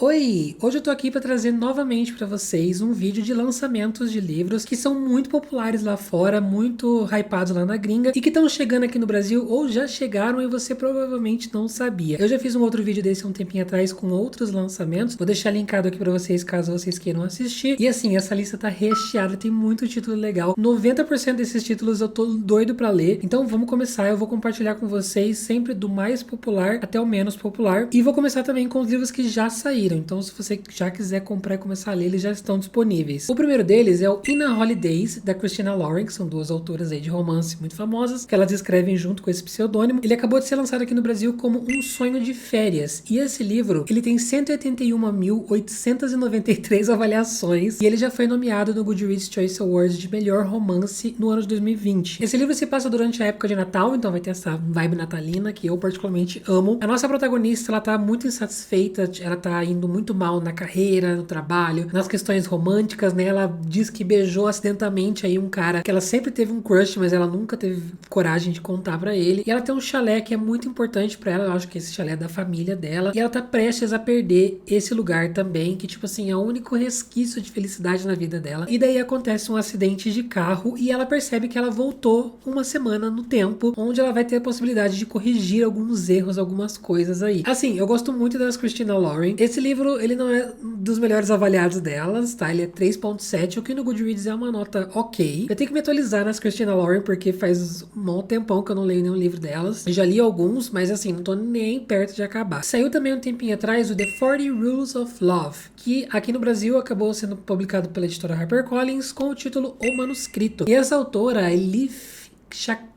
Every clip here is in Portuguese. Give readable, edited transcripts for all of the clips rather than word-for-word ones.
Oi! Hoje eu tô aqui para trazer novamente para vocês um vídeo de lançamentos de livros que são muito populares lá fora, muito hypados lá na gringa e que estão chegando aqui no Brasil ou já chegaram e você provavelmente não sabia. Eu já fiz um outro vídeo desse um tempinho atrás com outros lançamentos, vou deixar linkado aqui para vocês caso vocês queiram assistir. E assim, essa lista tá recheada, tem muito título legal. 90% desses títulos eu tô doido para ler, então vamos começar. Eu vou compartilhar com vocês sempre do mais popular até o menos popular e vou começar também com os livros que já saíram. Então, se você já quiser comprar e começar a ler, eles já estão disponíveis. O primeiro deles é o In a Holidays, da Christina Lauren, que são duas autoras aí de romance muito famosas, que elas escrevem junto com esse pseudônimo. Ele acabou de ser lançado aqui no Brasil como Um Sonho de Férias. E esse livro, ele tem 181.893 avaliações e ele já foi nomeado no Goodreads Choice Awards de melhor romance no ano de 2020. Esse livro se passa durante a época de Natal, então vai ter essa vibe natalina que eu particularmente amo. A nossa protagonista, ela tá muito insatisfeita, ela tá indo muito mal na carreira, no trabalho, nas questões românticas, né? Ela diz que beijou acidentalmente aí um cara que ela sempre teve um crush, mas ela nunca teve coragem de contar pra ele. E ela tem um chalé que é muito importante pra ela, eu acho que esse chalé é da família dela. E ela tá prestes a perder esse lugar também, que tipo assim, é o único resquício de felicidade na vida dela. E daí acontece um acidente de carro e ela percebe que ela voltou uma semana no tempo, onde ela vai ter a possibilidade de corrigir alguns erros, algumas coisas aí. Assim, eu gosto muito das Christina Lauren. Esse livro, ele não é dos melhores avaliados delas, tá? Ele é 3.7, o que no Goodreads é uma nota ok. Eu tenho que me atualizar nas Christina Lauren, porque faz um bom tempão que eu não leio nenhum livro delas. Eu já li alguns, mas assim, não tô nem perto de acabar. Saiu também um tempinho atrás o The 40 Rules of Love, que aqui no Brasil acabou sendo publicado pela editora HarperCollins com o título O Manuscrito. E essa autora, Elif Shafak,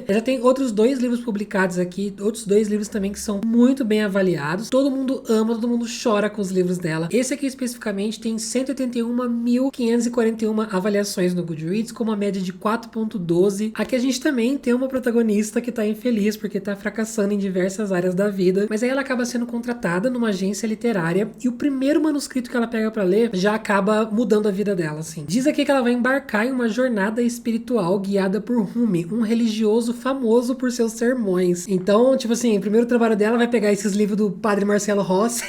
já tem outros dois livros publicados aqui, outros dois livros também que são muito bem avaliados. Todo mundo ama, todo mundo chora com os livros dela. Esse aqui especificamente tem 181.541 avaliações no Goodreads, com uma média de 4.12. Aqui a gente também tem uma protagonista que tá infeliz porque tá fracassando em diversas áreas da vida, mas aí ela acaba sendo contratada numa agência literária e o primeiro manuscrito que ela pega pra ler já acaba mudando a vida dela, assim. Diz aqui que ela vai embarcar em uma jornada espiritual guiada por Rumi, um religioso famoso por seus sermões. Então, tipo assim, o primeiro trabalho dela vai pegar esses livros do Padre Marcelo Rossi.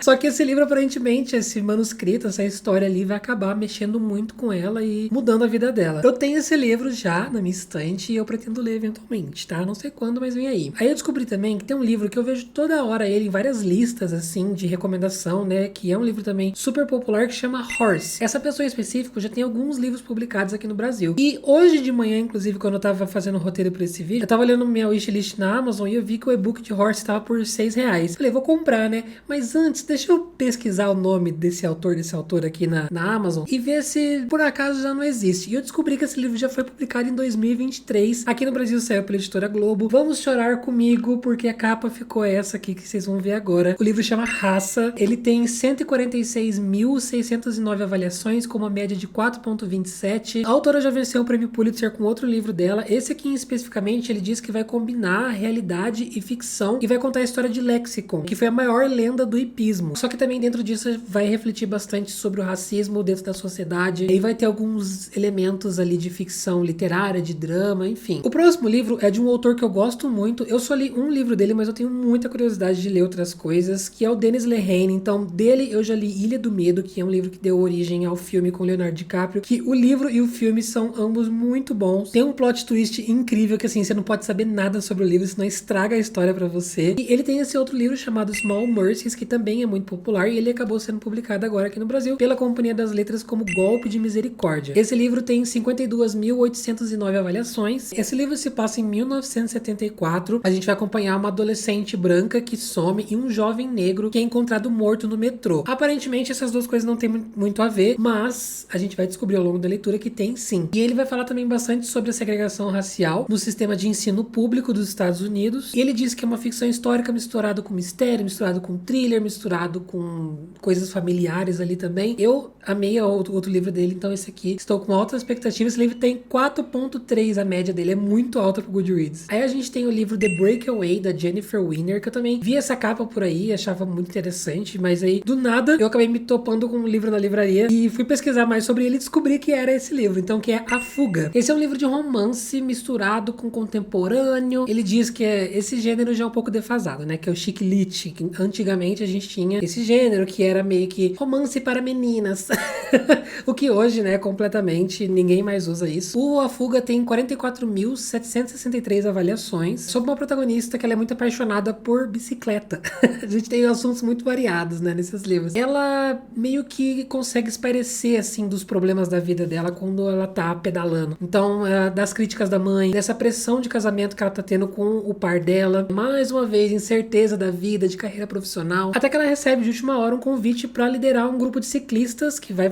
Só que esse livro, aparentemente, esse manuscrito, essa história ali, vai acabar mexendo muito com ela e mudando a vida dela. Eu tenho esse livro já na minha estante e eu pretendo ler eventualmente, tá? Não sei quando, mas vem aí. Aí eu descobri também que tem um livro que eu vejo toda hora ele em várias listas, assim, de recomendação, né? Que é um livro também super popular que chama Horse. Essa pessoa em específico já tem alguns livros publicados aqui no Brasil. E hoje de manhã, inclusive, quando eu tava fazendo o roteiro pra esse vídeo, eu tava olhando minha wishlist na Amazon e eu vi que o e-book de Horse tava por R$6. Falei, vou comprar, né? Mas antes, deixa eu pesquisar o nome desse autor aqui na Amazon e ver se por acaso já não existe. E eu descobri que esse livro já foi publicado em 2023. Aqui no Brasil saiu pela editora Globo. Vamos chorar comigo, porque a capa ficou essa aqui que vocês vão ver agora. O livro chama Raça. Ele tem 146.609 avaliações, com uma média de 4.27. A autora já venceu o prêmio Pulitzer com outro livro dela. Esse aqui especificamente, ele diz que vai combinar realidade e ficção e vai contar a história de Lexicon, que foi a maior lenda do hipismo. Só que também dentro disso vai refletir bastante sobre o racismo dentro da sociedade e vai ter alguns elementos ali de ficção literária, de drama, enfim. O próximo livro é de um autor que eu gosto muito. Eu só li um livro dele, mas eu tenho muita curiosidade de ler outras coisas, que é o Denis Lehane. Então, dele eu já li Ilha do Medo, que é um livro que deu origem ao filme com Leonardo DiCaprio, que o livro e o filme são ambos muito bons. Tem um plot twist incrível que assim, você não pode saber nada sobre o livro, senão estraga a história pra você. E ele tem esse outro livro chamado Small Mercies, que também é muito popular e ele acabou sendo publicado agora aqui no Brasil pela Companhia das Letras como Golpe de Misericórdia. Esse livro tem 52.809 avaliações. Esse livro se passa em 1974. A gente vai acompanhar uma adolescente branca que some e um jovem negro que é encontrado morto no metrô. Aparentemente essas duas coisas não têm muito a ver, mas a gente vai descobrir ao longo da leitura que tem sim. E ele vai falar também bastante sobre a segregação racial no sistema de ensino público dos Estados Unidos. E ele diz que é uma ficção histórica misturado com mistério, misturado com thriller, misturado com coisas familiares ali também. Eu amei o outro livro dele, então esse aqui estou com altas expectativas. Esse livro tem 4.3, a média dele é muito alta pro Goodreads. Aí a gente tem o livro The Breakaway, da Jennifer Weiner, que eu também vi essa capa por aí, achava muito interessante, mas aí do nada eu acabei me topando com um livro na livraria e fui pesquisar mais sobre ele e descobri que era esse livro, então que é A Fuga. Esse é um livro de romance misturado com contemporâneo. Ele diz que esse gênero já é um pouco defasado, né, que é o chick lit, que antigamente antigamente a gente tinha esse gênero que era meio que romance para meninas. O que hoje, né, completamente ninguém mais usa isso. O A Fuga tem 44.763 avaliações sobre uma protagonista que ela é muito apaixonada por bicicleta. A gente tem assuntos muito variados, né, nesses livros. Ela meio que consegue espairecer, assim, dos problemas da vida dela quando ela tá pedalando. Então, das críticas da mãe, dessa pressão de casamento que ela tá tendo com o par dela, mais uma vez, incerteza da vida, de carreira profissional, até que ela recebe de última hora um convite para liderar um grupo de ciclistas que vai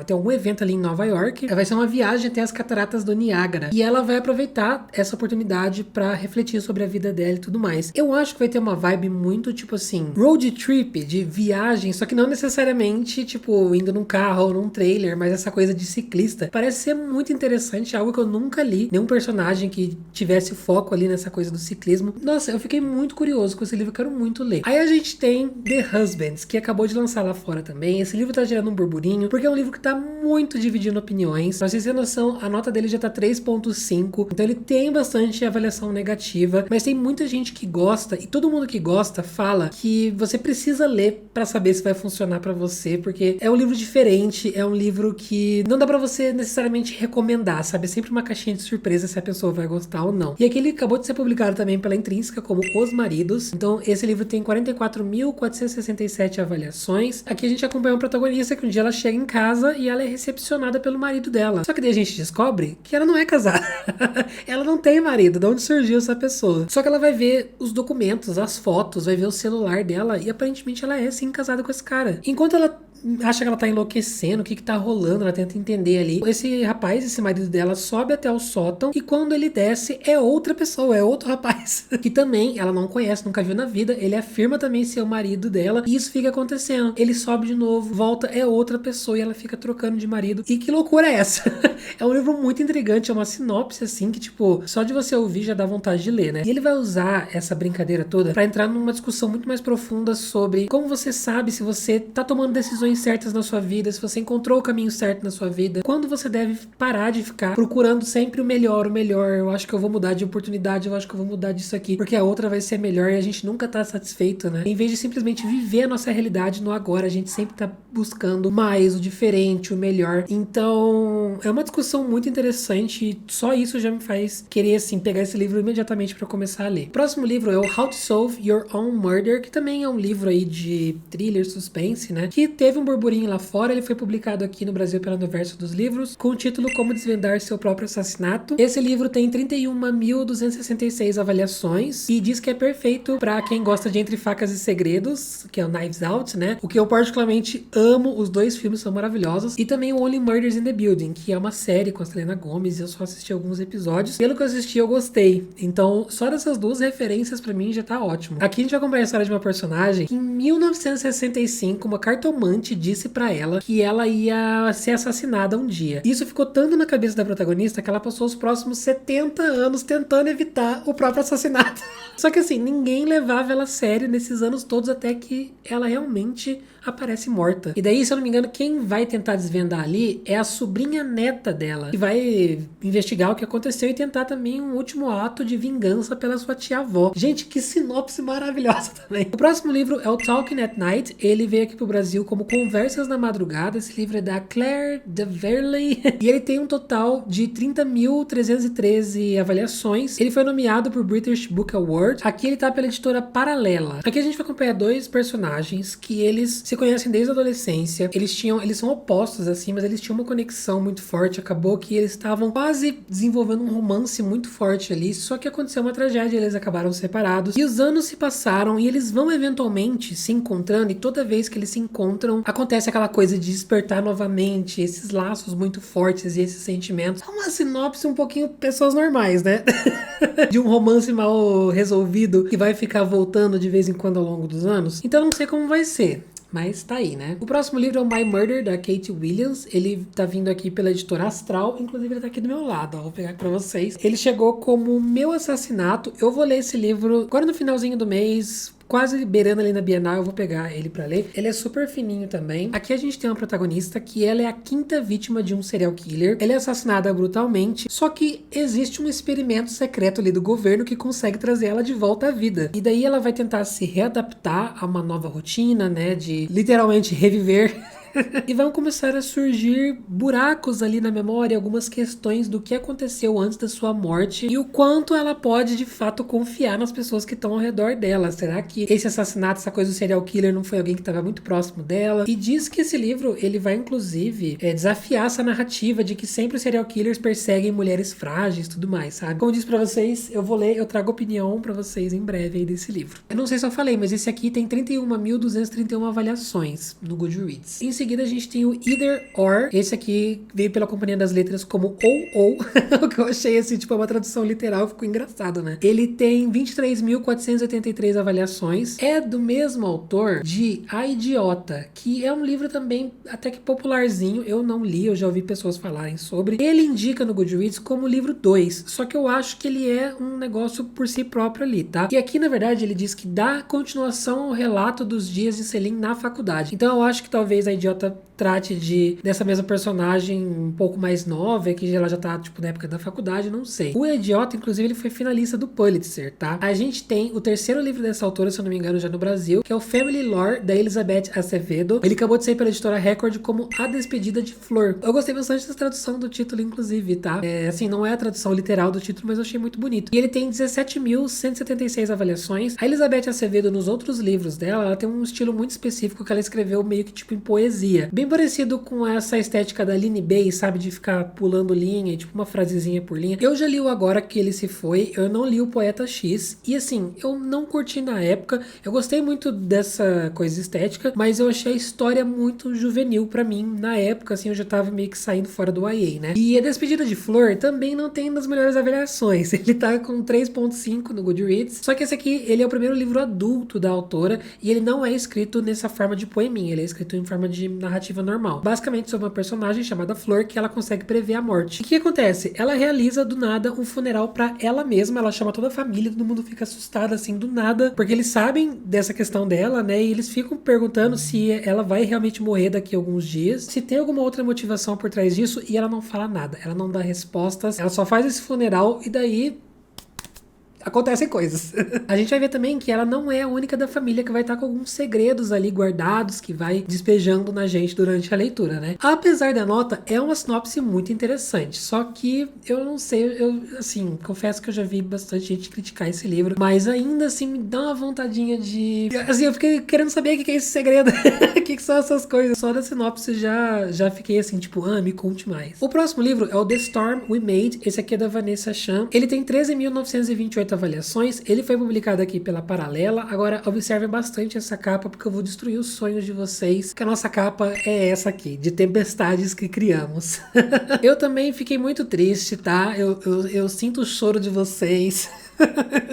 ter algum evento ali em Nova York. Vai ser uma viagem até as cataratas do Niágara. E ela vai aproveitar essa oportunidade para refletir sobre a vida dela e tudo mais. Eu acho que vai ter uma vibe muito, tipo assim, road trip, de viagem, só que não necessariamente, tipo, indo num carro ou num trailer, mas essa coisa de ciclista. Parece ser muito interessante, algo que eu nunca li. Nenhum personagem que tivesse foco ali nessa coisa do ciclismo. Nossa, eu fiquei muito curioso com esse livro, eu quero muito ler. Aí a gente tem The Husbands, que acabou de lançar lá fora também. Esse livro tá gerando um burburinho, porque é um livro que tá muito dividindo opiniões. Pra vocês terem noção, a nota dele já tá 3.5, então ele tem bastante avaliação negativa, mas tem muita gente que gosta, e todo mundo que gosta fala que você precisa ler pra saber se vai funcionar pra você, porque é um livro diferente, é um livro que não dá pra você necessariamente recomendar, sabe? É sempre uma caixinha de surpresa se a pessoa vai gostar ou não. E aqui ele acabou de ser publicado também pela Intrínseca como Os Maridos, então esse livro tem 44.467 avaliações. Aqui a gente acompanha uma protagonista que um dia ela chega em casa e ela é recepcionada pelo marido dela. Só que daí a gente descobre que ela não é casada. Ela não tem marido. De onde surgiu essa pessoa? Só que ela vai ver os documentos, as fotos, vai ver o celular dela e aparentemente ela é sim casada com esse cara. Enquanto ela acha que ela tá enlouquecendo, o que tá rolando, ela tenta entender ali. Esse rapaz, esse marido dela, sobe até o sótão e quando ele desce é outra pessoa, é outro rapaz que também ela não conhece, nunca viu na vida. Ele afirma também ser o marido dela e isso fica acontecendo. Ele sobe de novo, volta, é outra pessoa e ela fica trocando de marido. E que loucura é essa? É um livro muito intrigante, é uma sinopse assim que tipo, só de você ouvir já dá vontade de ler, né? E ele vai usar essa brincadeira toda pra entrar numa discussão muito mais profunda sobre como você sabe se você tá tomando decisões certas na sua vida, se você encontrou o caminho certo na sua vida, quando você deve parar de ficar procurando sempre o melhor, eu acho que eu vou mudar de oportunidade, eu acho que eu vou mudar disso aqui, porque a outra vai ser melhor e a gente nunca tá satisfeito, né? Em vez de simplesmente viver a nossa realidade no agora, a gente sempre tá buscando mais, o diferente, o melhor. Então, é uma discussão muito interessante e só isso já me faz querer, assim, pegar esse livro imediatamente pra começar a ler. O próximo livro é o How to Solve Your Own Murder, que também é um livro aí de thriller, suspense, né? Que teve um burburinho lá fora, ele foi publicado aqui no Brasil pela Universo dos Livros, com o título Como Desvendar Seu Próprio Assassinato. Esse livro tem 31.266 avaliações e diz que é perfeito pra quem gosta de Entre Facas e Segredos, que é o Knives Out, né? O que eu particularmente amo, os dois filmes são maravilhosos. E também o Only Murders in the Building, que é uma série com a Selena Gomez, e eu só assisti alguns episódios. Pelo que eu assisti, eu gostei. Então, só dessas duas referências pra mim já tá ótimo. Aqui a gente vai acompanhar a história de uma personagem que em 1965, uma cartomante disse pra ela que ela ia ser assassinada um dia. Isso ficou tanto na cabeça da protagonista que ela passou os próximos 70 anos tentando evitar o próprio assassinato. Só que assim, ninguém levava ela a sério nesses anos todos até que ela realmente aparece morta. E daí, se eu não me engano, quem vai tentar desvendar ali é a sobrinha neta dela, que vai investigar o que aconteceu e tentar também um último ato de vingança pela sua tia-avó. Gente, que sinopse maravilhosa também. O próximo livro é o Talking at Night. Ele veio aqui pro Brasil como Conversas na Madrugada. Esse livro é da Claire Deverley e ele tem um total de 30.313 avaliações. Ele foi nomeado por British Book Award. Aqui ele tá pela editora Paralela. Aqui a gente vai acompanhar dois personagens que eles se conhecem desde a adolescência. Eles são opostos assim, mas eles tinham uma conexão muito forte. Acabou que eles estavam quase desenvolvendo um romance muito forte ali, só que aconteceu uma tragédia, eles acabaram separados. E os anos se passaram e eles vão eventualmente se encontrando, e toda vez que eles se encontram, acontece aquela coisa de despertar novamente esses laços muito fortes e esses sentimentos. É uma sinopse um pouquinho pessoas normais, né? De um romance mal resolvido que vai ficar voltando de vez em quando ao longo dos anos. Então não sei como vai ser. Mas tá aí, né? O próximo livro é o My Murder, da Kate Williams. Ele tá vindo aqui pela editora Astral. Inclusive, ele tá aqui do meu lado, ó. Vou pegar aqui pra vocês. Ele chegou como Meu Assassinato. Eu vou ler esse livro agora no finalzinho do mês, quase beirando ali na Bienal, eu vou pegar ele pra ler. Ele é super fininho também. Aqui a gente tem uma protagonista que ela é a 5ª vítima de um serial killer. Ela é assassinada brutalmente, só que existe um experimento secreto ali do governo que consegue trazer ela de volta à vida. E daí ela vai tentar se readaptar a uma nova rotina, né, de literalmente reviver. E vão começar a surgir buracos ali na memória, algumas questões do que aconteceu antes da sua morte e o quanto ela pode de fato confiar nas pessoas que estão ao redor dela. Será que esse assassinato, essa coisa do serial killer não foi alguém que estava muito próximo dela? E diz que esse livro, ele vai inclusive desafiar essa narrativa de que sempre os serial killers perseguem mulheres frágeis e tudo mais, sabe? Como eu disse pra vocês, eu vou ler, eu trago opinião pra vocês em breve aí desse livro. Eu não sei se eu falei, mas esse aqui tem 31.231 avaliações no Goodreads. Em seguida a gente tem o Either Or. Esse aqui veio pela Companhia das Letras como ou. O que eu achei assim, tipo, uma tradução literal, ficou engraçado, né? Ele tem 23.483 avaliações. É do mesmo autor de A Idiota, que é um livro também até que popularzinho. Eu não li, eu já ouvi pessoas falarem sobre. Ele indica no Goodreads como livro 2, só que eu acho que ele é um negócio por si próprio ali, tá? E aqui, na verdade, ele diz que dá continuação ao relato dos dias de Celine na faculdade. Então eu acho que talvez A Idiota trate dessa mesma personagem um pouco mais nova, que ela já tá, tipo, na época da faculdade, não sei. O Idiota, inclusive, ele foi finalista do Pulitzer, tá? A gente tem o terceiro livro dessa autora, se eu não me engano, já no Brasil, que é o Family Lore, da Elizabeth Acevedo. Ele acabou de sair pela editora Record como A Despedida de Flor. Eu gostei bastante da tradução do título, inclusive, tá? Assim, não é a tradução literal do título, mas eu achei muito bonito. E ele tem 17.176 avaliações. A Elizabeth Acevedo, nos outros livros dela, ela tem um estilo muito específico que ela escreveu meio que, tipo, em poesia. Bem parecido com essa estética da Aline Bay, sabe? De ficar pulando linha, tipo uma frasezinha por linha. Eu já li o Agora Que Ele Se Foi, eu não li o Poeta X, e assim, eu não curti na época, eu gostei muito dessa coisa estética, mas eu achei a história muito juvenil pra mim, na época, assim, eu já tava meio que saindo fora do YA, né? E A Despedida de Flor também não tem das melhores avaliações, ele tá com 3.5 no Goodreads, só que esse aqui, ele é o primeiro livro adulto da autora, e ele não é escrito nessa forma de poeminha, ele é escrito em forma de narrativa normal. Basicamente sobre uma personagem chamada Flor que ela consegue prever a morte. E o que acontece? Ela realiza do nada um funeral pra ela mesma, ela chama toda a família, todo mundo fica assustado assim do nada, porque eles sabem dessa questão dela, né? E eles ficam perguntando se ela vai realmente morrer daqui a alguns dias, se tem alguma outra motivação por trás disso, e ela não fala nada, ela não dá respostas, ela só faz esse funeral e daí acontecem coisas. A gente vai ver também que ela não é a única da família que vai estar com alguns segredos ali guardados que vai despejando na gente durante a leitura, né? Apesar da nota, é uma sinopse muito interessante. Só que eu não sei, eu assim, confesso que eu já vi bastante gente criticar esse livro, mas ainda assim me dá uma vontadinha de... Assim, eu fiquei querendo saber o que é esse segredo. O que são essas coisas? Só da sinopse já fiquei assim, tipo, me conte mais. O próximo livro é o The Storm We Made. Esse aqui é da Vanessa Chan. Ele tem 13.928 avaliações, ele foi publicado aqui pela Paralela. Agora observem bastante essa capa, porque eu vou destruir os sonhos de vocês, que a nossa capa é essa aqui, de tempestades que criamos. Eu também fiquei muito triste, tá? Eu sinto o choro de vocês.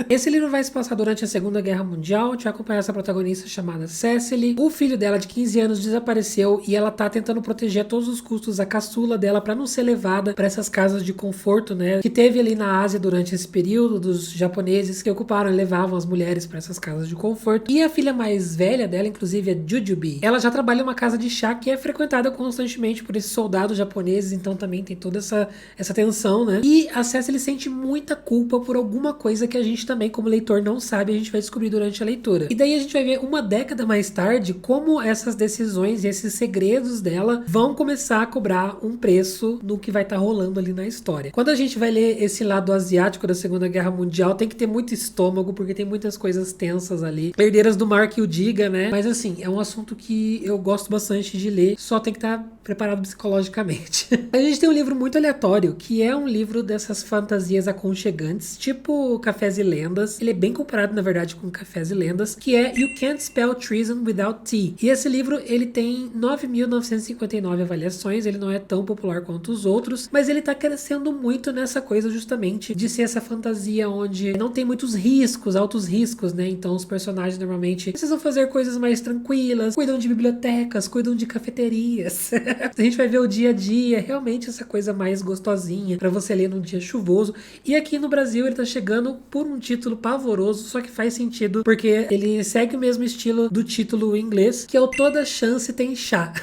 Esse livro vai se passar durante a Segunda Guerra Mundial. A gente vai acompanhar essa protagonista chamada Cecily. O filho dela de 15 anos desapareceu e ela tá tentando proteger a todos os custos a caçula dela pra não ser levada pra essas casas de conforto, né, que teve ali na Ásia durante esse período, dos japoneses que ocuparam e levavam as mulheres pra essas casas de conforto. E a filha mais velha dela, inclusive, é Jujubee. Ela já trabalha em uma casa de chá que é frequentada constantemente por esses soldados japoneses, então também tem toda essa tensão, né? E a Cecily sente muita culpa por alguma coisa que a gente também, como leitor, não sabe, a gente vai descobrir durante a leitura. E daí a gente vai ver uma década mais tarde como essas decisões e esses segredos dela vão começar a cobrar um preço no que vai estar rolando ali na história. Quando a gente vai ler esse lado asiático da Segunda Guerra Mundial, tem que ter muito estômago, porque tem muitas coisas tensas ali. Herdeiras do Mar que o diga, né? Mas assim, é um assunto que eu gosto bastante de ler, só tem que estar preparado psicologicamente. A gente tem um livro muito aleatório, que é um livro dessas fantasias aconchegantes, tipo Cafés e Lendas. Ele é bem comparado, na verdade, com Cafés e Lendas, que é You Can't Spell Treason Without Tea. E esse livro, ele tem 9.959 avaliações, ele não é tão popular quanto os outros, mas ele tá crescendo muito nessa coisa justamente de ser essa fantasia onde não tem muitos riscos, altos riscos, né? Então os personagens normalmente precisam fazer coisas mais tranquilas, cuidam de bibliotecas, cuidam de cafeterias. A gente vai ver o dia a dia, realmente essa coisa mais gostosinha pra você ler num dia chuvoso. E aqui no Brasil ele tá chegando engano, por um título pavoroso, só que faz sentido, porque ele segue o mesmo estilo do título em inglês, que é o Toda Chance Tem Chá.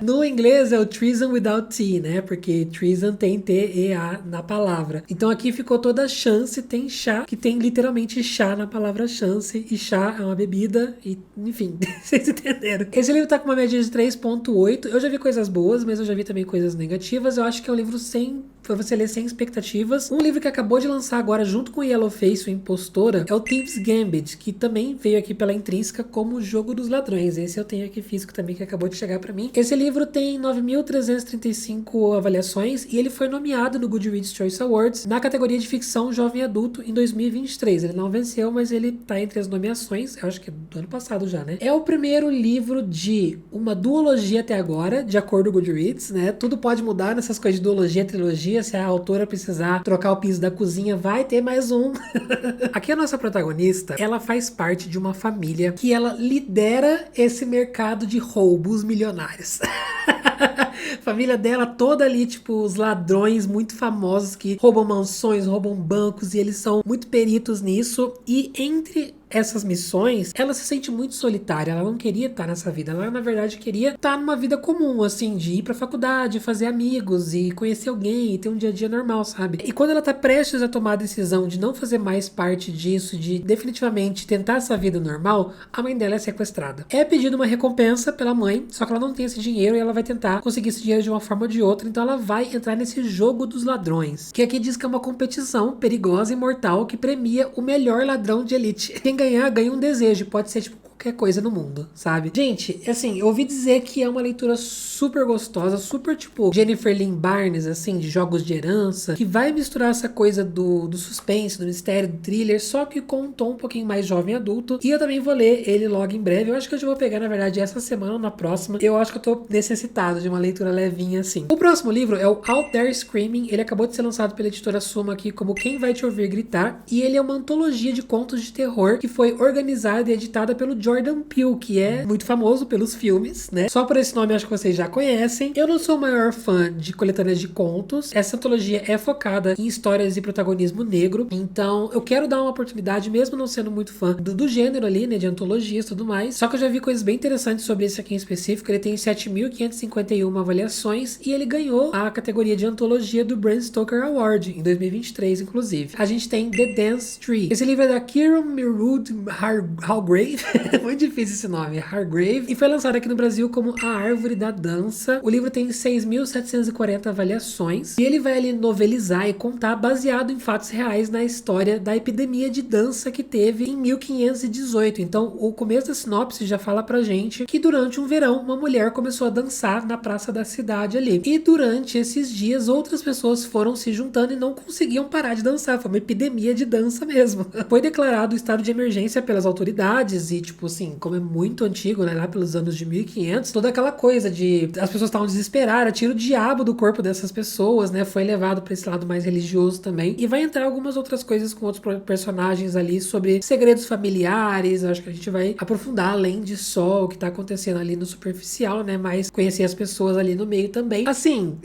No inglês é o Treason Without T, né? Porque treason tem T-E-A na palavra. Então aqui ficou Toda Chance Tem Chá, que tem literalmente chá na palavra chance, e chá é uma bebida, e enfim, vocês entenderam. Esse livro tá com uma média de 3.8. Eu já vi coisas boas, mas eu já vi também coisas negativas. Eu acho que é um livro pra você ler sem expectativas. Um livro que acabou de lançar agora junto com o Yellowface, o Impostora, é o Thieves Gambit, que também veio aqui pela Intrínseca como o Jogo dos Ladrões. Esse eu tenho aqui físico também, que acabou de chegar pra mim. Esse livro tem 9.335 avaliações e ele foi nomeado no Goodreads Choice Awards na categoria de ficção jovem adulto em 2023. Ele não venceu, mas ele tá entre as nomeações. Eu acho que é do ano passado já, né? É o primeiro livro de uma duologia até agora, de acordo com o Goodreads, né? Tudo pode mudar nessas coisas de duologia, trilogia. Se a autora precisar trocar o piso da cozinha, vai ter mais um. Aqui a nossa protagonista, ela faz parte de uma família que ela lidera esse mercado de roubos milionários. Família dela toda ali, tipo, os ladrões muito famosos que roubam mansões, roubam bancos, e eles são muito peritos nisso. E entre essas missões, ela se sente muito solitária, ela não queria estar nessa vida, ela na verdade queria estar numa vida comum, assim, de ir pra faculdade, fazer amigos e conhecer alguém e ter um dia a dia normal, sabe? E quando ela tá prestes a tomar a decisão de não fazer mais parte disso, de definitivamente tentar essa vida normal, a mãe dela é sequestrada. É pedido uma recompensa pela mãe, só que ela não tem esse dinheiro e ela vai tentar conseguir esse dinheiro de uma forma ou de outra, então ela vai entrar nesse jogo dos ladrões, que aqui diz que é uma competição perigosa e mortal que premia o melhor ladrão de elite. Quem ganha um desejo, pode ser tipo qualquer coisa no mundo, sabe? Gente, assim, eu ouvi dizer que é uma leitura super gostosa, super tipo Jennifer Lynn Barnes, assim, de jogos de herança, que vai misturar essa coisa do suspense, do mistério, do thriller, só que com um tom um pouquinho mais jovem adulto. E eu também vou ler ele logo em breve. Eu acho que eu já vou pegar, na verdade, essa semana ou na próxima. Eu acho que eu tô necessitado de uma leitura levinha assim. O próximo livro é o Out There Screaming. Ele acabou de ser lançado pela editora Suma aqui como Quem Vai Te Ouvir Gritar, e ele é uma antologia de contos de terror que foi organizada e editada pelo Jordan Peele, que é muito famoso pelos filmes, né? Só por esse nome acho que vocês já conhecem. Eu não sou o maior fã de coletâneas de contos. Essa antologia é focada em histórias de protagonismo negro, então eu quero dar uma oportunidade, mesmo não sendo muito fã do gênero ali, né, de antologias e tudo mais. Só que eu já vi coisas bem interessantes sobre esse aqui em específico. Ele tem 7.551 avaliações e ele ganhou a categoria de antologia do Bram Stoker Award em 2023, inclusive. A gente tem The Dance Tree. Esse livro é da Kieran Mirud Hargrave. Muito difícil esse nome, Hargrave. E foi lançado aqui no Brasil como A Árvore da Dança. O livro tem 6.740 avaliações. E ele vai ali novelizar e contar baseado em fatos reais na história da epidemia de dança que teve em 1518. Então, o começo da sinopse já fala pra gente que durante um verão, uma mulher começou a dançar na praça da cidade ali. E durante esses dias, outras pessoas foram se juntando e não conseguiam parar de dançar. Foi uma epidemia de dança mesmo. Foi declarado o estado de emergência pelas autoridades e, tipo assim, como é muito antigo, né, lá pelos anos de 1500, toda aquela coisa de as pessoas estavam desesperadas, tira o diabo do corpo dessas pessoas, né, foi levado pra esse lado mais religioso também. E vai entrar algumas outras coisas com outros personagens ali sobre segredos familiares. Eu acho que a gente vai aprofundar além de só o que tá acontecendo ali no superficial, né, mas conhecer as pessoas ali no meio também. Assim,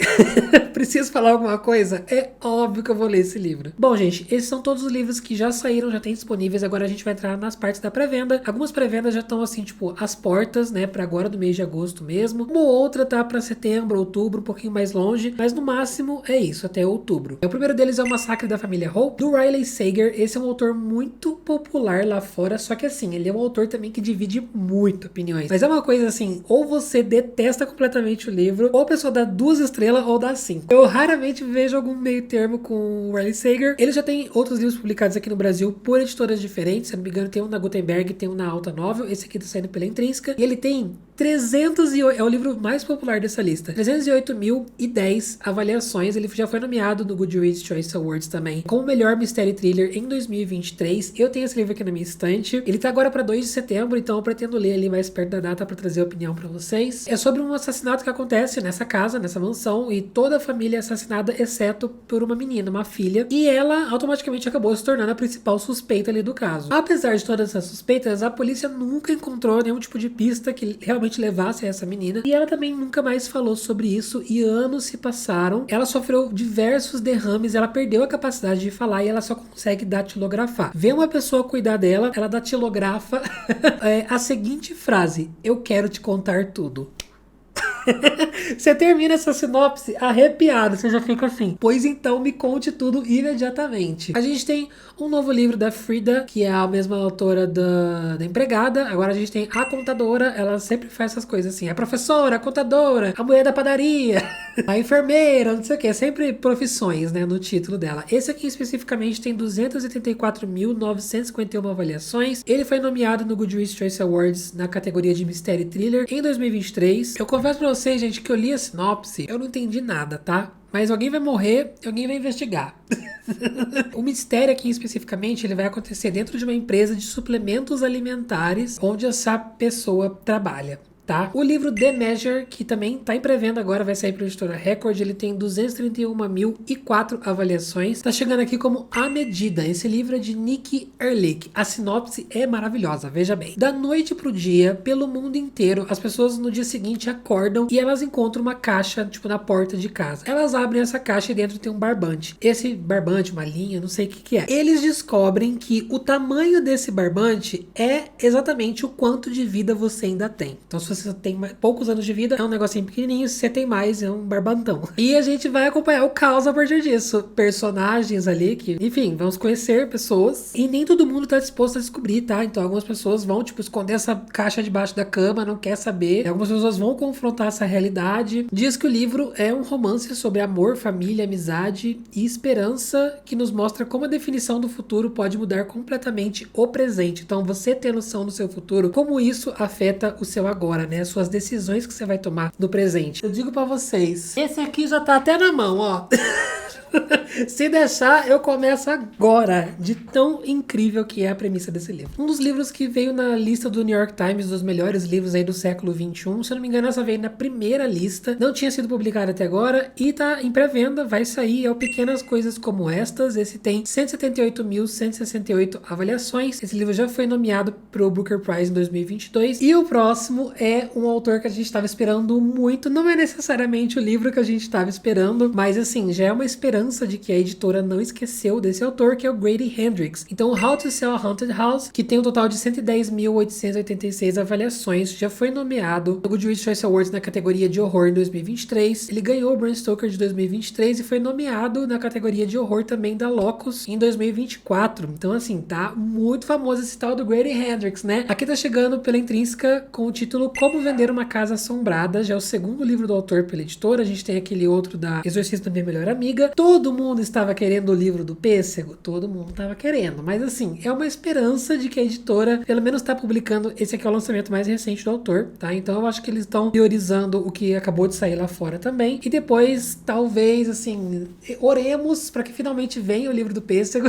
preciso falar alguma coisa? É óbvio que eu vou ler esse livro. Bom, gente, esses são todos os livros que já saíram, já tem disponíveis. Agora a gente vai entrar nas partes da pré-venda. Algumas pré-vendas já estão assim, tipo, às portas, né, pra agora do mês de agosto mesmo. Uma outra tá pra setembro, outubro, um pouquinho mais longe, mas no máximo é isso, até outubro. O primeiro deles é O Massacre da Família Hope, do Riley Sager. Esse é um autor muito popular lá fora, só que assim, ele é um autor também que divide muito opiniões. Mas é uma coisa assim, ou você detesta completamente o livro, ou a pessoa dá 2 estrelas ou dá 5. Eu raramente vejo algum meio termo com o Riley Sager. Ele já tem outros livros publicados aqui no Brasil por editoras diferentes, se não me engano tem um na Gutenberg, tem um na Alta Novel, esse aqui tá saindo pela Intrínseca, e ele tem 308, é o livro mais popular dessa lista, 308.010 avaliações. Ele já foi nomeado no Goodreads Choice Awards também como o melhor mistério thriller em 2023. Eu tenho esse livro aqui na minha estante. Ele tá agora pra 2 de setembro, então eu pretendo ler ali mais perto da data pra trazer a opinião pra vocês. É sobre um assassinato que acontece nessa casa, nessa mansão, e toda a família é assassinada, exceto por uma menina, uma filha, e ela automaticamente acabou se tornando a principal suspeita ali do caso. Apesar de todas essas suspeitas, a polícia nunca encontrou nenhum tipo de pista que realmente realmente levasse a essa menina. E ela também nunca mais falou sobre isso e anos se passaram. Ela sofreu diversos derrames, ela perdeu a capacidade de falar e ela só consegue datilografar. Vê uma pessoa cuidar dela, ela datilografa a seguinte frase: eu quero te contar tudo. Você termina essa sinopse arrepiado, você já fica assim, pois então me conte tudo imediatamente. A gente tem um novo livro da Frida, que é a mesma autora da Empregada. Agora a gente tem a contadora, ela sempre faz essas coisas assim, a professora, a contadora, a mulher da padaria, a enfermeira, não sei o que, sempre profissões, né, no título dela. Esse aqui especificamente tem 284.951 avaliações. Ele foi nomeado no Goodreads Choice Awards na categoria de Mistério e Thriller em 2023. Eu confesso pra vocês, gente, que eu li a sinopse, eu não entendi nada, tá? Mas alguém vai morrer, alguém vai investigar. O mistério aqui especificamente, ele vai acontecer dentro de uma empresa de suplementos alimentares, onde essa pessoa trabalha. Tá? O livro The Measure, que também tá em pré-venda agora, vai sair para a editora Record, ele tem 231.004 avaliações. Tá chegando aqui como A Medida. Esse livro é de Nikki Erlich. A sinopse é maravilhosa, veja bem. Da noite pro dia, pelo mundo inteiro, as pessoas no dia seguinte acordam e elas encontram uma caixa, tipo, na porta de casa. Elas abrem essa caixa e dentro tem um barbante. Esse barbante, uma linha, não sei o que é. Eles descobrem que o tamanho desse barbante é exatamente o quanto de vida você ainda tem. Então, se você tem poucos anos de vida, é um negocinho pequenininho. Se você tem mais, é um barbantão. E a gente vai acompanhar o caos a partir disso. Personagens ali que, enfim, vamos conhecer pessoas. E nem todo mundo tá disposto a descobrir, tá? Então algumas pessoas vão, tipo, esconder essa caixa debaixo da cama, não quer saber. Algumas pessoas vão confrontar essa realidade. Diz que o livro é um romance sobre amor, família, amizade e esperança, que nos mostra como a definição do futuro pode mudar completamente o presente. Então você ter noção do seu futuro, como isso afeta o seu agora, né? As suas decisões que você vai tomar no presente. Eu digo pra vocês, esse aqui já tá até na mão, ó. Se deixar, eu começo agora, de tão incrível que é a premissa desse livro. Um dos livros que veio na lista do New York Times dos melhores livros aí do século XXI, se eu não me engano, essa veio na primeira lista, não tinha sido publicada até agora e tá em pré-venda, vai sair, é o Pequenas Coisas Como Estas. Esse tem 178.168 avaliações. Esse livro já foi nomeado pro Booker Prize em 2022 e o próximo é um autor que a gente estava esperando muito. Não é necessariamente o livro que a gente estava esperando, mas assim, já é uma esperança de que a editora não esqueceu desse autor, que é o Grady Hendrix. Então, How to Sell a Haunted House, que tem um total de 110.886 avaliações, já foi nomeado no Goodreads Choice Awards na categoria de horror em 2023. Ele ganhou o Bram Stoker de 2023 e foi nomeado na categoria de horror também da Locus em 2024. Então, assim, tá muito famoso esse tal do Grady Hendrix, né? Aqui tá chegando pela Intrínseca com o título Como Vender uma Casa Assombrada. Já é o segundo livro do autor pela editora. A gente tem aquele outro da Exorcista da Minha Melhor Amiga. Todo mundo estava querendo o livro do Pêssego? Todo mundo estava querendo. Mas assim, é uma esperança de que a editora pelo menos está publicando. Esse aqui é o lançamento mais recente do autor, tá? Então eu acho que eles estão priorizando o que acabou de sair lá fora também. E depois, talvez, assim, oremos para que finalmente venha o livro do Pêssego.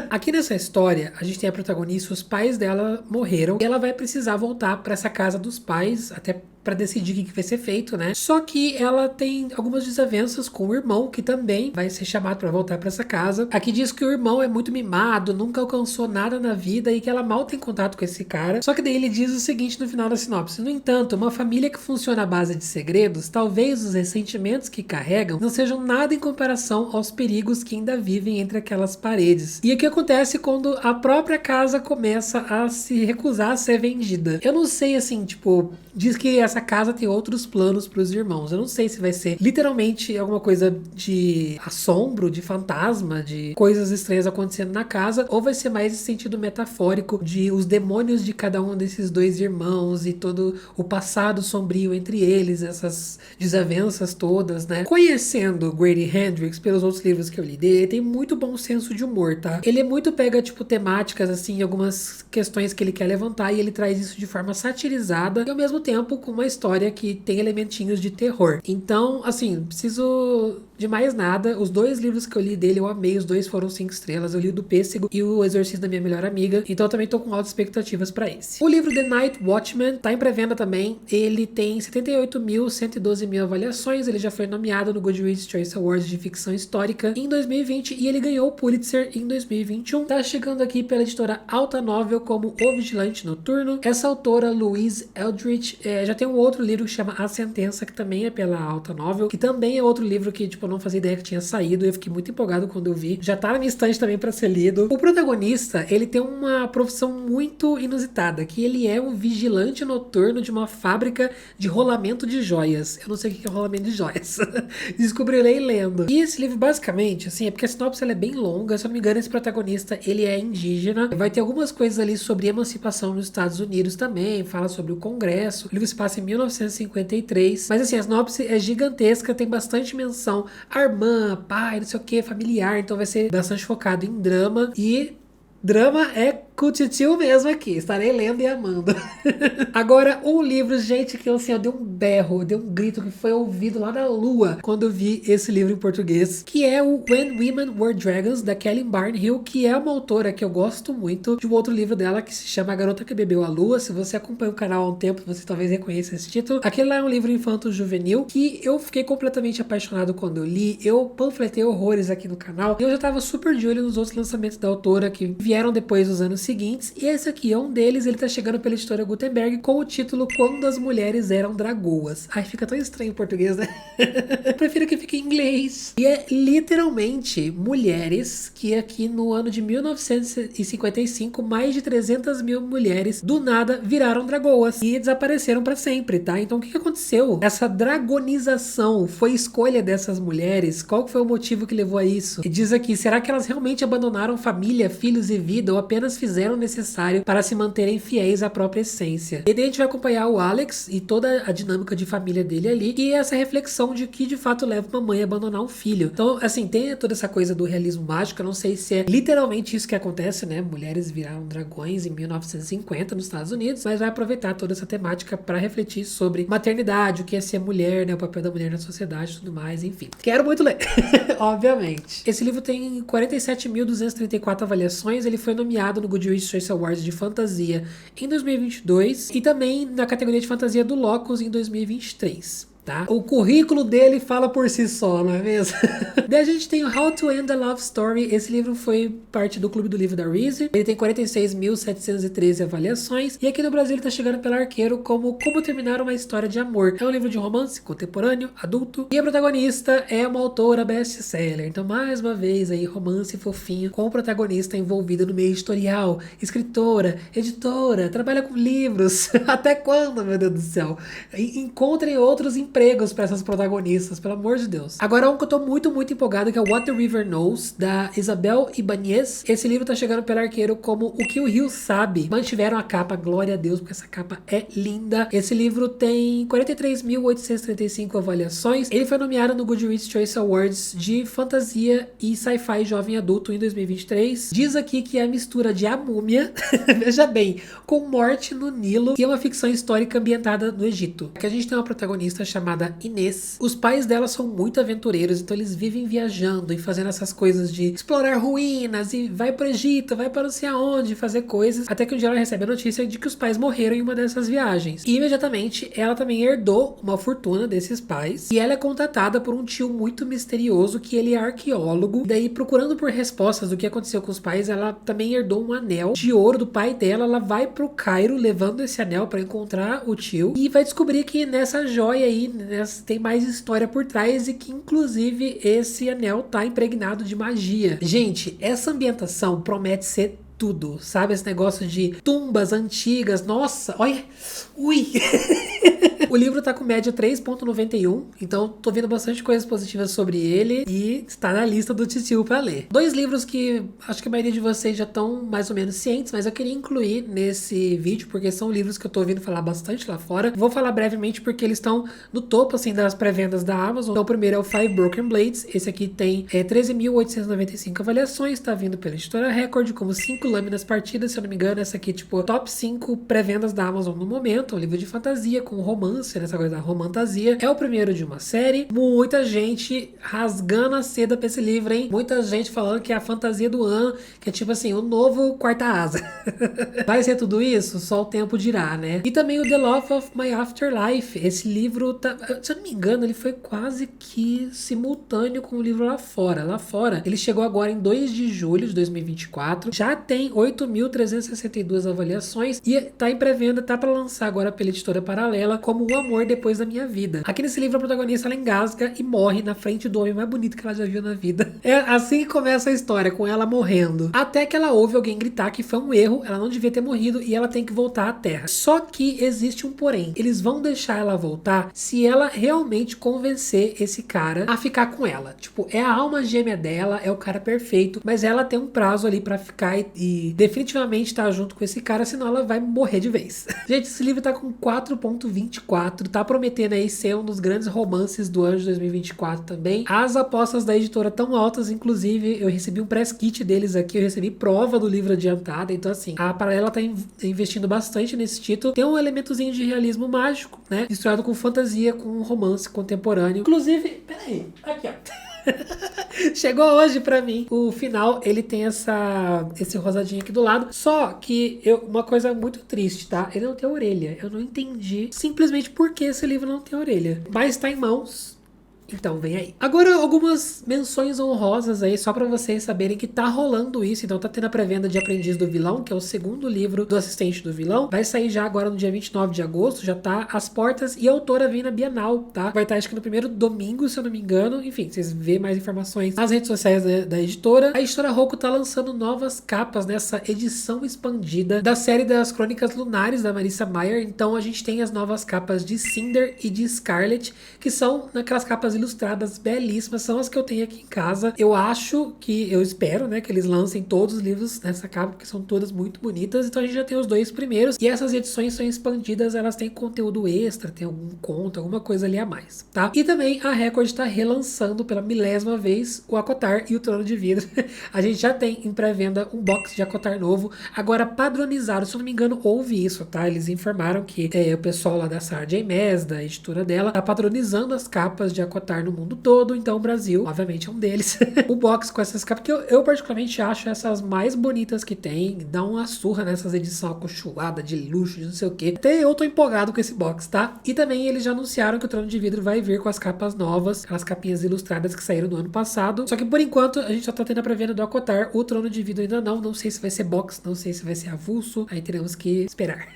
Aqui nessa história, a gente tem a protagonista, os pais dela morreram. E ela vai precisar voltar para essa casa dos pais, até para decidir o que vai ser feito, né? Só que ela tem algumas desavenças com o irmão, que também vai ser chamado para voltar para essa casa. Aqui diz que o irmão é muito mimado, nunca alcançou nada na vida e que ela mal tem contato com esse cara. Só que daí ele diz o seguinte no final da sinopse: no entanto, uma família que funciona à base de segredos, talvez os ressentimentos que carregam não sejam nada em comparação aos perigos que ainda vivem entre aquelas paredes. E o que acontece quando a própria casa começa a se recusar a ser vendida? Eu não sei, assim, tipo, diz que essa casa tem outros planos para os irmãos. Eu não sei se vai ser literalmente alguma coisa de assombro, de fantasma, de coisas estranhas acontecendo na casa, ou vai ser mais esse sentido metafórico de os demônios de cada um desses dois irmãos e todo o passado sombrio entre eles, essas desavenças todas, né? Conhecendo Grady Hendrix pelos outros livros que eu li dele, ele tem muito bom senso de humor, tá? Ele é muito pega, tipo, temáticas, assim, algumas questões que ele quer levantar e ele traz isso de forma satirizada e ao mesmo tempo com uma história que tem elementinhos de terror. Então, assim, preciso de mais nada. Os 2 livros que eu li dele, eu amei. Os 2 foram 5 estrelas. Eu li o do Pêssego e o Exorcismo da Minha Melhor Amiga. Então eu também tô com altas expectativas pra esse. O livro The Night Watchman tá em pré-venda também. Ele tem 78.112 avaliações. Ele já foi nomeado no Goodreads Choice Awards de ficção histórica em 2020 e ele ganhou o Pulitzer em 2021. Tá chegando aqui pela editora Alta Novel como O Vigilante Noturno. Essa autora, Louise Eldridge, já tem um outro livro que chama A Sentença, que também é pela Alta Novel, que também é outro livro que, tipo, eu não fazia ideia que tinha saído. Eu fiquei muito empolgado quando eu vi. Já tá na minha estante também pra ser lido. O protagonista, ele tem uma profissão muito inusitada, que ele é um vigilante noturno de uma fábrica de rolamento de joias. Eu não sei o que é rolamento de joias. Descobrirei lendo. E esse livro, basicamente, assim, é porque a sinopse ela é bem longa. Se eu não me engano, esse protagonista, ele é indígena. Vai ter algumas coisas ali sobre emancipação nos Estados Unidos também. Fala sobre o Congresso. O livro se passa em 1953. Mas, assim, a sinopse é gigantesca. Tem bastante menção a irmã, pai, não sei o que, familiar. Então vai ser bastante focado em drama. E drama é com o titio mesmo aqui. Estarei lendo e amando. Agora, um livro, gente, que assim, eu dei um berro, eu dei um grito que foi ouvido lá na lua quando eu vi esse livro em português, que é o When Women Were Dragons, da Kelly Barnhill, que é uma autora que eu gosto muito, de um outro livro dela que se chama A Garota que Bebeu a Lua. Se você acompanha o canal há um tempo, você talvez reconheça esse título. Aquele lá é um livro infanto-juvenil que eu fiquei completamente apaixonado quando eu li. Eu panfletei horrores aqui no canal e eu já tava super de olho nos outros lançamentos da autora que vieram depois dos anos seguintes, e esse aqui é um deles. Ele tá chegando pela editora Gutenberg com o título Quando as Mulheres Eram Dragoas. Ai, fica tão estranho em português, né? Prefiro que fique em inglês. E é literalmente mulheres que aqui no ano de 1955, mais de 300 mil mulheres do nada viraram dragoas e desapareceram pra sempre, tá? Então o que aconteceu? Essa dragonização foi escolha dessas mulheres? Qual foi o motivo que levou a isso? E diz aqui, será que elas realmente abandonaram família, filhos e vida ou apenas fizeram o necessário para se manterem fiéis à própria essência? E daí a gente vai acompanhar o Alex e toda a dinâmica de família dele ali e essa reflexão de que de fato leva uma mãe a abandonar um filho. Então, assim, tem toda essa coisa do realismo mágico. Eu não sei se é literalmente isso que acontece, né? Mulheres viraram dragões em 1950 nos Estados Unidos, mas vai aproveitar toda essa temática para refletir sobre maternidade, o que é ser mulher, né? O papel da mulher na sociedade e tudo mais, enfim. Quero muito ler, obviamente. Esse livro tem 47.234 avaliações. Ele foi nomeado no Goodreads Choice Awards de fantasia em 2022 e também na categoria de fantasia do Locus em 2023. Tá? O currículo dele fala por si só, não é mesmo? Daí a gente tem o How to End a Love Story. Esse livro foi parte do Clube do Livro da Reese. Ele tem 46.713 avaliações. E aqui no Brasil ele tá chegando pela Arqueiro como Como Terminar uma História de Amor. É um livro de romance contemporâneo, adulto. E a protagonista é uma autora best-seller. Então, mais uma vez aí, romance fofinho com o protagonista envolvido no meio editorial. Escritora, editora, trabalha com livros. Até quando, meu Deus do céu? Encontrem outros empregos para essas protagonistas, pelo amor de Deus. Agora um que eu tô muito empolgado, que é o What the River Knows, da Isabel Ibanez. Esse livro tá chegando pela Arqueiro como O que o Rio Sabe. Mantiveram a capa, glória a Deus, porque essa capa é linda. Esse livro tem 43.835 avaliações. Ele foi nomeado no Goodreads Choice Awards de fantasia e sci-fi jovem adulto em 2023. Diz aqui que é a mistura de A Múmia, veja bem, com Morte no Nilo, e é uma ficção histórica ambientada no Egito. Aqui a gente tem uma protagonista chamada Inês. Os pais dela são muito aventureiros, então eles vivem viajando e fazendo essas coisas de explorar ruínas e vai pro Egito, vai para não sei aonde fazer coisas, até que um dia ela recebe a notícia de que os pais morreram em uma dessas viagens. E imediatamente ela também herdou uma fortuna desses pais e ela é contatada por um tio muito misterioso que ele é arqueólogo. Daí, procurando por respostas do que aconteceu com os pais, ela também herdou um anel de ouro do pai dela. Ela vai pro Cairo levando esse anel para encontrar o tio e vai descobrir que nessa joia aí tem mais história por trás e que inclusive esse anel tá impregnado de magia. Gente, essa ambientação promete ser tudo, sabe? Esse negócio de tumbas antigas, nossa, olha, ui. O livro tá com média 3.91, então tô vendo bastante coisas positivas sobre ele e está na lista do titio pra ler. 2 livros que acho que a maioria de vocês já estão mais ou menos cientes, mas eu queria incluir nesse vídeo porque são livros que eu tô ouvindo falar bastante lá fora. Vou falar brevemente porque eles estão no topo, assim, das pré-vendas da Amazon. Então o primeiro é o Five Broken Blades. Esse aqui tem 13.895 avaliações, tá vindo pela editora Record como 5 lâminas partidas, se eu não me engano. Essa aqui, tipo, top 5 pré-vendas da Amazon no momento. É um livro de fantasia com romance romance, nessa coisa da romantasia. É o primeiro de uma série. Muita gente rasgando a seda pra esse livro, hein? Muita gente falando que é a fantasia do An, que é tipo assim, o novo Quarta Asa. Vai ser tudo isso? Só o tempo dirá, né? E também o The Love of My Afterlife. Esse livro, se eu não me engano, ele foi quase que simultâneo com o livro lá fora. Lá fora, ele chegou agora em 2 de julho de 2024. Já tem 8.362 avaliações e tá em pré-venda, tá pra lançar agora pela editora Paralela como O Amor Depois da Minha Vida. Aqui nesse livro a protagonista ela engasga e morre na frente do homem mais bonito que ela já viu na vida. É assim que começa a história, com ela morrendo. Até que ela ouve alguém gritar que foi um erro, ela não devia ter morrido e ela tem que voltar à Terra. Só que existe um porém. Eles vão deixar ela voltar se ela realmente convencer esse cara a ficar com ela. Tipo, é a alma gêmea dela, é o cara perfeito, mas ela tem um prazo ali pra ficar e definitivamente estar junto com esse cara, senão ela vai morrer de vez. Gente, esse livro tá com 4.24, tá prometendo aí ser um dos grandes romances do ano de 2024 também. As apostas da editora tão altas, inclusive, eu recebi um press kit deles aqui, eu recebi prova do livro adiantada, então assim, a Paralela tá investindo bastante nesse título. Tem um elementozinho de realismo mágico, né? Misturado com fantasia, com um romance contemporâneo. Inclusive, peraí, aqui ó. Chegou hoje pra mim. O final, ele tem esse rosadinho aqui do lado. Só que uma coisa muito triste, tá? Ele não tem orelha. Eu não entendi simplesmente por que esse livro não tem orelha. Mas tá em mãos. Então vem aí. Agora algumas menções honrosas aí, só pra vocês saberem que tá rolando isso. Então tá tendo a pré-venda de Aprendiz do Vilão, que é o segundo livro do Assistente do Vilão. Vai sair já agora no dia 29 de agosto, já tá às portas e a autora vem na Bienal, tá? Vai estar acho que no primeiro domingo, se eu não me engano. Enfim, vocês vê mais informações nas redes sociais da editora. A editora Rocco tá lançando novas capas nessa edição expandida da série das Crônicas Lunares da Marissa Meyer. Então a gente tem as novas capas de Cinder e de Scarlet, que são naquelas capas ilustradas belíssimas, são as que eu tenho aqui em casa. Eu espero, né, que eles lancem todos os livros nessa capa, porque são todas muito bonitas. Então a gente já tem os 2 primeiros, e essas edições são expandidas, elas têm conteúdo extra, tem algum conto, alguma coisa ali a mais, tá? E também a Record tá relançando pela 10ª vez o ACOTAR e o Trono de Vidro. A gente já tem em pré-venda um box de ACOTAR novo, agora padronizado, se eu não me engano, houve isso, tá? Eles informaram que o pessoal lá da Sarah J. Maas, da editora dela, tá padronizando as capas de ACOTAR no mundo todo, então o Brasil, obviamente, é um deles. O box com essas capas, que eu particularmente acho essas mais bonitas que tem, dá uma surra nessas edições acolchoadas, de luxo, de não sei o que. Até eu tô empolgado com esse box, tá? E também eles já anunciaram que o Trono de Vidro vai vir com as capas novas, aquelas capinhas ilustradas que saíram no ano passado. Só que por enquanto a gente só tá tendo a pré-venda do ACOTAR, o Trono de Vidro ainda não sei se vai ser box, não sei se vai ser avulso, aí teremos que esperar.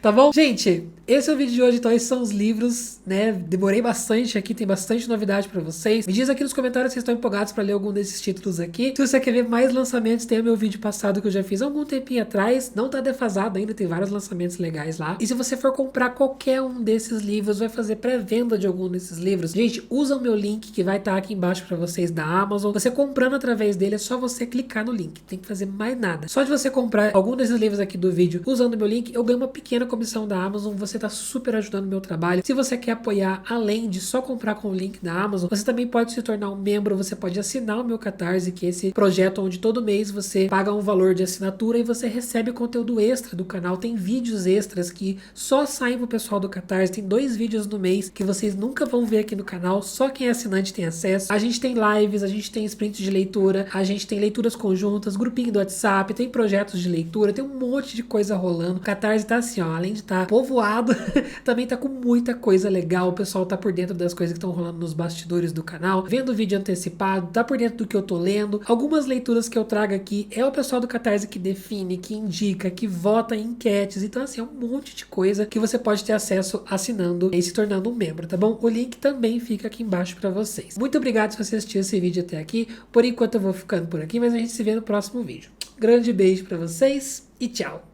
Tá bom? Gente, esse é o vídeo de hoje, então esses são os livros, né? Demorei bastante aqui, tem bastante novidade pra vocês. Me diz aqui nos comentários se vocês estão empolgados pra ler algum desses títulos aqui. Se você quer ver mais lançamentos, tem o meu vídeo passado que eu já fiz há algum tempinho atrás. Não tá defasado ainda, tem vários lançamentos legais lá. E se você for comprar qualquer um desses livros, vai fazer pré-venda de algum desses livros, gente, usa o meu link que vai estar aqui embaixo pra vocês da Amazon. Você comprando através dele, é só você clicar no link. Tem que fazer mais nada. Só de você comprar algum desses livros aqui do vídeo usando o meu link, eu ganho uma pequena comissão da Amazon. Você tá super ajudando o meu trabalho. Se você quer apoiar, além de só comprar com o link da Amazon, você também pode se tornar um membro, você pode assinar o meu Catarse, que é esse projeto onde todo mês você paga um valor de assinatura e você recebe conteúdo extra do canal. Tem vídeos extras que só saem pro pessoal do Catarse, tem 2 vídeos no mês que vocês nunca vão ver aqui no canal, só quem é assinante tem acesso. A gente tem lives, a gente tem sprints de leitura, a gente tem leituras conjuntas, grupinho do WhatsApp, tem projetos de leitura, tem um monte de coisa rolando. O Catarse tá assim, ó, além de estar povoado, também tá com muita coisa legal. O pessoal tá por dentro das coisas que estão rolando nos bastidores do canal, vendo o vídeo antecipado, tá por dentro do que eu tô lendo. Algumas leituras que eu trago aqui é o pessoal do Catarse que define, que indica, que vota em enquetes. Então assim, é um monte de coisa que você pode ter acesso assinando e se tornando um membro, tá bom? O link também fica aqui embaixo pra vocês. Muito obrigado se você assistiu esse vídeo até aqui. Por enquanto eu vou ficando por aqui, mas a gente se vê no próximo vídeo. Grande beijo pra vocês e tchau!